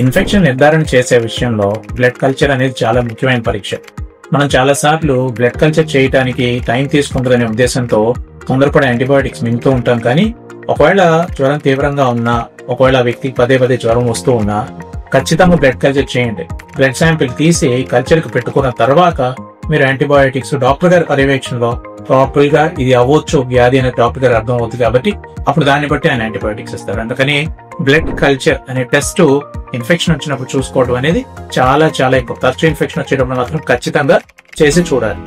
Infection నిర్ధారణ చేసే విషయంలో బ్లడ్ కల్చర్ అనేది చాలా ముఖ్యమైన పరీక్ష. మనం చాలా సార్లు బ్లడ్ కల్చర్ చేయడానికి టైం తీసుకుంటుందనే ఉద్దేశంతో తొందరపడే యాంటీబయాటిక్స్ మింగుతూ ఉంటాం. కానీ ఒకవేళ జ్వరం తీవ్రంగా ఉన్నా, ఒకవేళ ఆ వ్యక్తికి పదే పదే జ్వరం వస్తూ ఉన్నా ఖచ్చితంగా బ్లడ్ కల్చర్ చేయండి. బ్లడ్ శాంపిల్ తీసి కల్చర్ కి పెట్టుకున్న తర్వాత మీరు యాంటీబయాటిక్స్ డాక్టర్ గారి పర్యవేక్షణలో ప్రాపర్ గా ఇది అవ్వచ్చు వ్యాధి అనేది డాక్టర్ గారు అర్థం అవుతుంది కాబట్టి అప్పుడు దాన్ని బట్టి ఆయన యాంటీబయాటిక్స్ ఇస్తారు. అందుకని బ్లడ్ కల్చర్ అనే టెస్ట్ ఇన్ఫెక్షన్ వచ్చినప్పుడు చూసుకోవడం అనేది చాలా చాలా ఎక్కువ. తరచూ ఇన్ఫెక్షన్ వచ్చేటప్పుడు మాత్రం ఖచ్చితంగా చేసి చూడాలి.